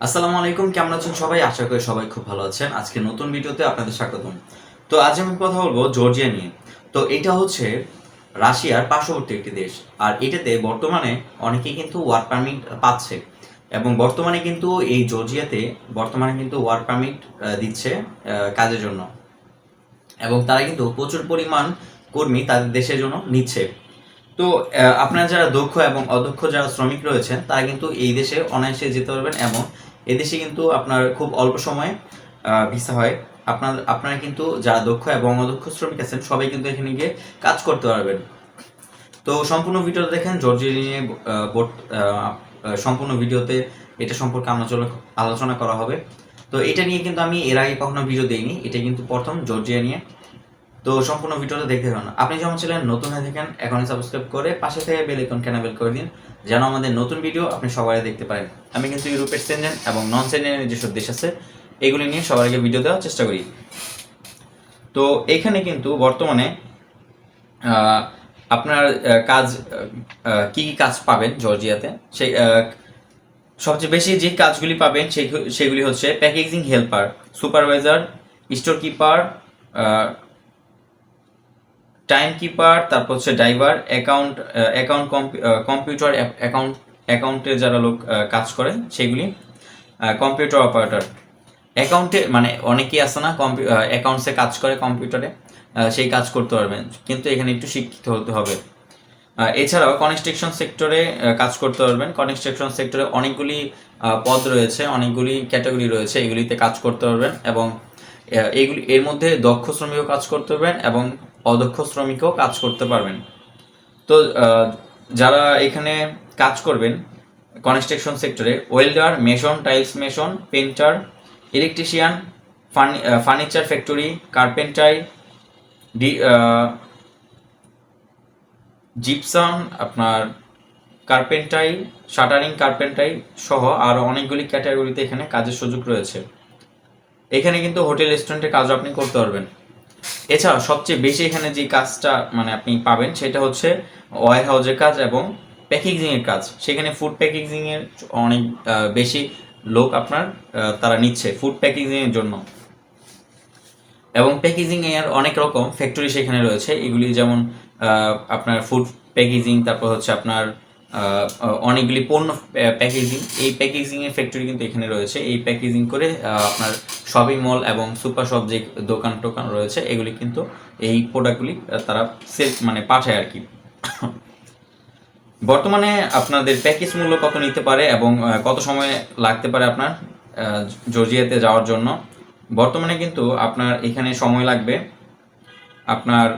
আসসালামু আলাইকুম, কেমন আছেন সবাই? আশা করি সবাই খুব ভালো আছেন। আজকে নতুন ভিডিওতে আপনাদের স্বাগতম। তো আজ আমি কথা বলবো জর্জিয়া নিয়ে। তো এটা হচ্ছে রাশিয়ার পার্শ্ববর্তী একটি দেশ। আর এটাতে বর্তমানে অনেকেই কিন্তু ওয়ার্ক পারমিট পাচ্ছে। এবং বর্তমানে কিন্তু এই জর্জিয়াতে বর্তমানে কিন্তু ওয়ার্ক পারমিট দিচ্ছে কাজের জন্য। এবং তারা কিন্তু প্রচুর পরিমাণ কর্মী তাদের দেশের জন্য নিচ্ছে। তো আপনারা যারা দক্ষ এবং অদক্ষ যারা শ্রমিক রয়েছেন তারা কিন্তু এই দেশে অনায়াসে যেতে পারবেন এবং এদেশে কিন্তু আপনার খুব অল্প সময়ে ভিসা হয়। আপনারা কিন্তু যারা দক্ষ এবং অদক্ষ শ্রমিক আছেন সবাই কিন্তু এখানে গিয়ে কাজ করতে পারবেন। তো সম্পূর্ণ ভিডিওটা দেখেন জর্জিয়া নিয়ে। সম্পূর্ণ ভিডিওতে এটা সম্পর্কে আলোচনা করা হবে। তো এটা নিয়ে কিন্তু আমি এর আগে কখনো ভিডিও দিইনি, এটা কিন্তু প্রথম জর্জিয়া নিয়ে। তো সম্পূর্ণ ভিডিওটা দেখতে থাকুন। আপনি যেমন ছিলেন নতুন হয়ে থাকেন এখনই সাবস্ক্রাইব করে পাশে থেকে বেল আইকন এনেবল করে দিন, যেন আমাদের নতুন ভিডিও আপনি সবাই দেখতে পারেন। আমি কিন্তু ইউরোপের সেনজেন এবং নন সেনজেনের যেসব দেশ আছে এগুলি নিয়ে সবার আগে ভিডিও দেওয়ার চেষ্টা করি। তো এখানে কিন্তু বর্তমানে আপনার কাজ কি কি কাজ পাবেন জর্জিয়াতে, সেই সবচেয়ে বেশি যে কাজগুলি পাবেন সেগুলি হচ্ছে packaging helper, supervisor, store keeper, time keeper, তারপর হচ্ছে ড্রাইভার, অ্যাকাউন্ট কম্পিউটার অ্যাকাউন্টে যারা লোক কাজ করে সেগুলি, কম্পিউটার অপারেটর। অ্যাকাউন্টে মানে অনেকেই আছে না অ্যাকাউন্টসে কাজ করে কম্পিউটারে, সেই কাজ করতে পারবেন, কিন্তু এখানে একটু শিক্ষিত হতে হবে। এছাড়াও কনস্ট্রাকশন সেক্টরে কাজ করতে পারবেন। কনস্ট্রাকশন সেক্টরে অনেকগুলি পদ রয়েছে, অনেকগুলি ক্যাটাগরি রয়েছে, এগুলিতে কাজ করতে পারবেন এবং এর মধ্যে দক্ষ শ্রমিকও কাজ করতে পারবেন এবং অদক্ষ শ্রমিকও কাজ করতে পারবেন। তো যারা এখানে কাজ করবেন কনস্ট্রাকশন সেক্টরে, welder, mason, tiles mason, painter, electrician, furniture factory, carpentry, gypsum, আপনার কার্পেন্টারি, শাটারিং কার্পেন্টারি সহ আরও অনেকগুলি ক্যাটাগরিতে এখানে কাজের সুযোগ রয়েছে। এখানে কিন্তু হোটেল রেস্টুরেন্টের কাজও আপনি করতে পারবেন। এছাড়া সবচেয়ে বেশি এখানে যে কাজটা মানে আপনি পাবেন সেটা হচ্ছে ওয়ার হাউসের কাজ এবং প্যাকেজিংয়ের কাজ। সেখানে ফুড প্যাকেজিংয়ের অনেক বেশি লোক আপনার তারা নিচ্ছে ফুড প্যাকেজিংয়ের জন্য। এবং প্যাকেজিংয়ের অনেক রকম ফ্যাক্টরি সেখানে রয়েছে, এগুলি যেমন আপনার ফুড প্যাকেজিং, তারপর হচ্ছে আপনার অনেকগুলি পণ্য প্যাকেজিং, এই প্যাকেজিংয়ের ফ্যাক্টরি কিন্তু এখানে রয়েছে। এই প্যাকেজিং করে আপনার শপিং মল এবং সুপার শপ যে দোকান টোকান রয়েছে এগুলি কিন্তু এই প্রোডাক্টগুলি তারা সেল মানে পাঠায় আর কি। বর্তমানে আপনাদের প্যাকেজ মূল্য কত নিতে পারে এবং কত সময় লাগতে পারে আপনার জর্জিয়াতে যাওয়ার জন্য? বর্তমানে কিন্তু আপনার এখানে সময় লাগবে আপনার,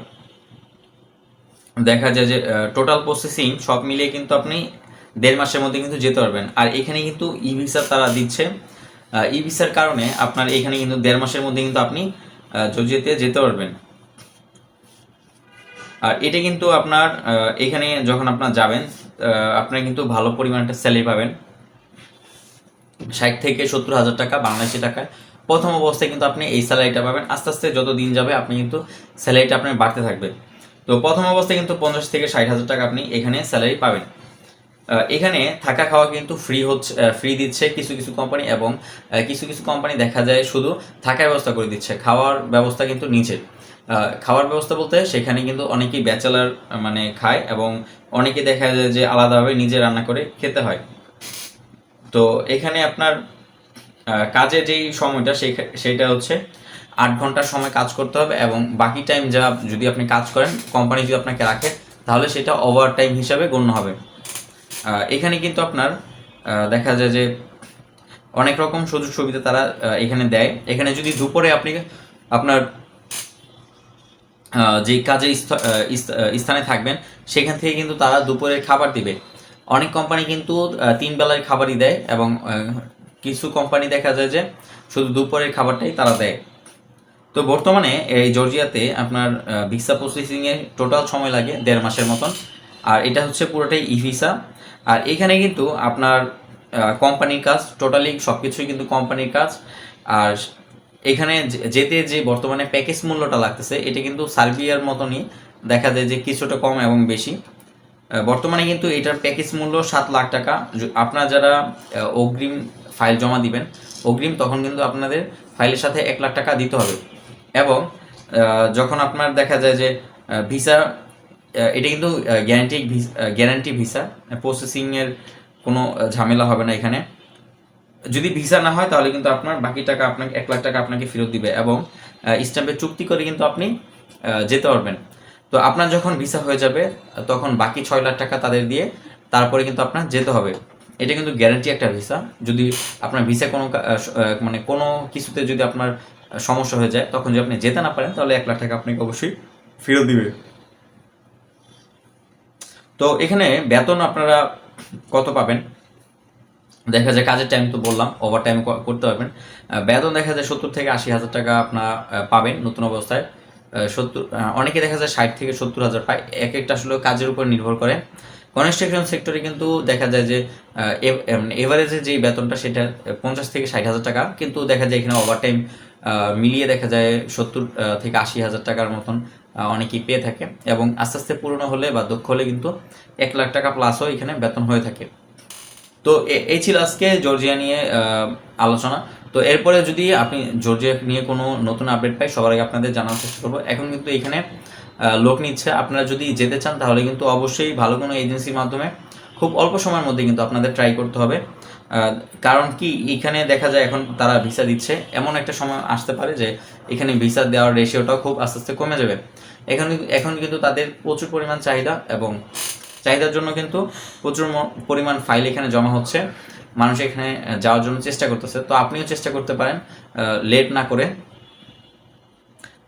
দেখা যায় যে টোটাল প্রসেসিং সব মিলিয়ে কিন্তু আপনি 1.5 মাসের মধ্যে কিন্তু যেতে পারবেন। আর এখানে কিন্তু ই ভিসা তারা দিচ্ছে। ই ভিসার কারণে আপনার এখানে কিন্তু 1.5 মাসের মধ্যে কিন্তু আপনি জর্জিয়াতে যেতে পারবেন। আর এটা কিন্তু আপনার এখানে যখন আপনার যাবেন আপনার কিন্তু ভালো পরিমাণ একটা স্যালারি পাবেন, 60 থেকে 70 হাজার টাকা বাংলাদেশি টাকায়। প্রথম অবস্থায় কিন্তু আপনি এই স্যালারিটা পাবেন, আস্তে আস্তে যত দিন যাবে আপনি কিন্তু স্যালারিটা আপনার বাড়তে থাকবে। তো প্রথম অবস্থায় কিন্তু 50 থেকে 60 হাজার টাকা আপনি এখানে স্যালারি পাবেন। এখানে থাকা খাওয়া কিন্তু ফ্রি দিচ্ছে কিছু কিছু কোম্পানি, এবং কিছু কিছু কোম্পানি দেখা যায় শুধু থাকার ব্যবস্থা করে দিচ্ছে, খাওয়ার ব্যবস্থা কিন্তু নিচে। খাওয়ার ব্যবস্থা বলতে সেখানে কিন্তু অনেকেই ব্যাচেলার মানে খায় এবং অনেকে দেখা যায় যে আলাদাভাবে নিজে রান্না করে খেতে হয়। তো এখানে আপনার কাজের যেই সময়টা সেইটা হচ্ছে 8 ঘন্টার সময় কাজ করতে হবে এবং বাকি টাইম যা যদি আপনি কাজ করেন কোম্পানি যদি আপনাকে রাখে তাহলে সেটা ওভার টাইম হিসাবে গণ্য হবে। এখানে কিন্তু আপনার দেখা যায় যে অনেক রকম সুযোগ সুবিধা তারা এখানে দেয়। এখানে যদি দুপুরে আপনি আপনার যে কাজের স্থানে থাকবেন সেখান থেকে কিন্তু তারা দুপুরের খাবার দিবে। অনেক কোম্পানি কিন্তু 3 বেলার খাবারই দেয় এবং কিছু কোম্পানি দেখা যায় যে শুধু দুপুরের খাবারটাই তারা দেয়। তো বর্তমানে এই জর্জিয়াতে আপনার ভিসা প্রসেসিংয়ে টোটাল সময় লাগে 1.5 মাসের মতন। আর এটা হচ্ছে পুরোটাই ই ভিসা। আর এখানে কিন্তু আপনার কোম্পানির কাজ, টোটালি সব কিছুই কিন্তু কোম্পানির কাজ। আর এখানে যেতে যে বর্তমানে প্যাকেজ মূল্যটা লাগতেছে এটা কিন্তু সার্বিয়ার মতনই, দেখা যায় যে কিছুটা কম এবং বেশি। বর্তমানে কিন্তু এটার প্যাকেজ মূল্য 7 লাখ টাকা। আপনারা যারা অগ্রিম ফাইল জমা দিবেন অগ্রিম, তখন কিন্তু আপনাদের ফাইলের সাথে 1 লাখ টাকা দিতে হবে। এবং যখন আপনার দেখা যায় যে ভিসা, এটা কিন্তু গ্যারান্টি ভিসা, প্রসেসিংয়ের কোনো ঝামেলা হবে না এখানে। যদি ভিসা না হয় তাহলে কিন্তু আপনার বাকি টাকা আপনাকে 1 লাখ টাকা আপনাকে ফেরত দিবে এবং স্ট্যাম্পে চুক্তি করে কিন্তু আপনি যেতে পারবেন। তো আপনার যখন ভিসা হয়ে যাবে তখন বাকি 6 লাখ টাকা তাদের দিয়ে তারপরে কিন্তু আপনার যেতে হবে। এটা কিন্তু গ্যারান্টি একটা ভিসা। যদি আপনার ভিসা কোনো মানে কোনো কিছুতে যদি আপনার সমস্যা হয়ে যায়, তখন যদি আপনি যেতে না পারেন তাহলে 1 লাখ টাকা আপনাকে অবশ্যই ফেরত দিবে। তো এখানে বেতন আপনারা কত পাবেন? দেখা যায় কাজের টাইম তো বললাম, ওভার টাইম করতে পারবেন। বেতন দেখা যায় 70 থেকে 80 হাজার টাকা আপনার পাবেন নতুন অবস্থায়। 70, অনেকে দেখা যায় 60 থেকে 70 হাজার পায়। এক একটা আসলে কাজের উপর নির্ভর করে। কনস্ট্রাকশন সেক্টরে কিন্তু দেখা যায় যে এভারেজে যে বেতনটা সেটা 50 থেকে 60 হাজার টাকা, কিন্তু দেখা যায় এখানে ওভার টাইম মিলিয়ে দেখা যায় 70 থেকে 80 হাজার টাকার মতন অনেকেই পেয়ে থাকে। এবং আস্তে আস্তে পুরনো হলে বা দক্ষ হলে কিন্তু 1 লাখ টাকা প্লাসও এখানে বেতন হয়ে থাকে। তো এই ছিল আজকে জর্জিয়া নিয়ে আলোচনা। তো এরপরে যদি আপনি জর্জিয়া নিয়ে কোনো নতুন আপডেট পাই সবার আগে আপনাদের জানার চেষ্টা করবো। এখন কিন্তু এখানে লোক নিচ্ছে, আপনারা যদি যেতে চান তাহলে কিন্তু অবশ্যই ভালো কোনো এজেন্সির মাধ্যমে খুব অল্প সময়ের মধ্যে কিন্তু আপনাদের ট্রাই করতে হবে। কারণ কি এখানে দেখা যায় এখন তারা ভিসা দিচ্ছে, এমন একটা সময় আসতে পারে যে এখানে ভিসা দেওয়ার রেশিওটাও খুব আস্তে আস্তে কমে যাবে। এখন কিন্তু তাদের প্রচুর পরিমাণ চাহিদা, এবং চাহিদার জন্য কিন্তু প্রচুর পরিমাণ ফাইল এখানে জমা হচ্ছে, মানুষ এখানে যাওয়ার জন্য চেষ্টা করতেছে। তো আপনিও চেষ্টা করতে পারেন লেট না করে।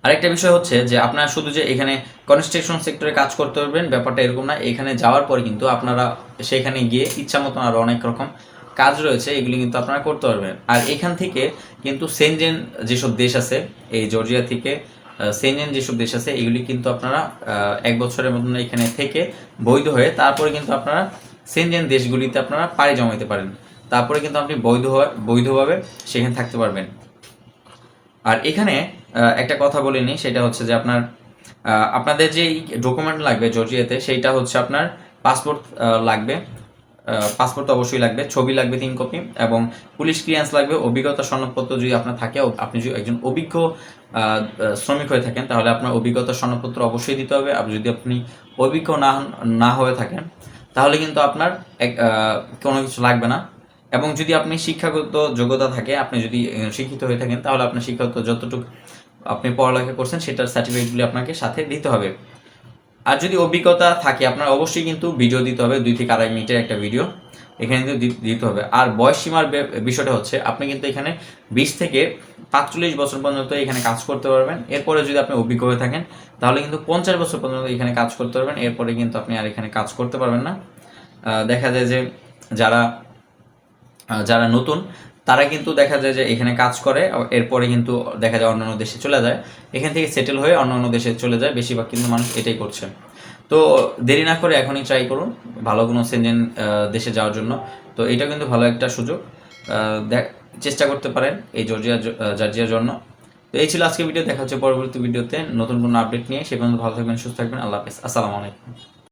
আরেকটা বিষয় হচ্ছে যে আপনারা শুধু যে এখানে কনস্ট্রাকশন সেক্টরে কাজ করতে পারবেন ব্যাপারটা এরকম না। এখানে যাওয়ার পর কিন্তু আপনারা সেখানে গিয়ে ইচ্ছা মতন আরও অনেক রকম কাজ রয়েছে, এগুলি কিন্তু আপনারা করতে পারবেন। আর এখান থেকে কিন্তু সেনজেন যেসব দেশ আছে, এই জর্জিয়া থেকে সেনজেন যেসব দেশ আছে এগুলি কিন্তু আপনারা 1 বছরের মতন এখানে থেকে বৈধ হয়ে তারপরে কিন্তু আপনারা সেনজেন দেশগুলিতে আপনারা পাড়ি জমাইতে পারেন। তারপরে কিন্তু আপনি বৈধভাবে সেখানে থাকতে পারবেন। আর এখানে একটা কথা বলিনি, সেটা হচ্ছে যে আপনাদের যে ডকুমেন্ট লাগবে জর্জিয়াতে, সেইটা হচ্ছে আপনার পাসপোর্ট লাগবে। পাসপোর্ট তো অবশ্যই লাগবে, ছবি লাগবে 3 কপি, এবং পুলিশ ক্লিয়ারেন্স লাগবে। অভিজ্ঞতা সনদপত্র যদি আপনার থাকে, আপনি যদি একজন অভিজ্ঞ শ্রমিক হয়ে থাকেন তাহলে আপনার অভিজ্ঞতা সনদপত্র অবশ্যই দিতে হবে। আর যদি আপনি অভিজ্ঞ না হয়ে থাকেন তাহলে কিন্তু আপনার কোনো কিছু লাগবে না। এবং যদি আপনি শিক্ষাগত যোগ্যতা থাকে, আপনি যদি শিক্ষিত হয়ে থাকেন তাহলে আপনার শিক্ষাগত যতটুকু আপনি পড়ালেখা করছেন সেটার সার্টিফিকেটগুলি আপনাকে সাথে দিতে হবে। আর যদি অভিজ্ঞতা থাকে আপনার অবশ্যই কিন্তু ভিডিও দিতে হবে, 2 থেকে 2.5 মিনিটের একটা ভিডিও এখানে কিন্তু দিতে হবে। আর বয়স সীমার বিষয়টা হচ্ছে আপনি কিন্তু এখানে 20 থেকে 45 বছর পর্যন্ত এখানে কাজ করতে পারবেন। এরপরে যদি আপনি অভিজ্ঞ হয়ে থাকেন তাহলে কিন্তু 50 বছর পর্যন্ত এখানে কাজ করতে পারবেন। এরপরে কিন্তু আপনি আর এখানে কাজ করতে পারবেন না। দেখা যায় যে যারা নতুন তারা কিন্তু দেখা যায় যে এখানে কাজ করে, এরপরে কিন্তু দেখা যায় অন্যান্য দেশে চলে যায়, এখান থেকে সেটেল হয়ে অন্যান্য দেশে চলে যায়। বেশিরভাগ কিন্তু মানুষ এটাই করছে। তো দেরি না করে এখনই ট্রাই করুন ভালো কোনো সেনজেন দেশে যাওয়ার জন্য। তো এটা কিন্তু ভালো একটা সুযোগ, চেষ্টা করতে পারেন এই জর্জিয়ার জন্য। তো এই ছিল আজকে ভিডিও, দেখা হচ্ছে পরবর্তী ভিডিওতে নতুন কোনো আপডেট নিয়ে। সে পর্যন্ত ভালো থাকবেন, সুস্থ থাকবেন। আল্লাহ হাফেজ, আসসালামু আলাইকুম।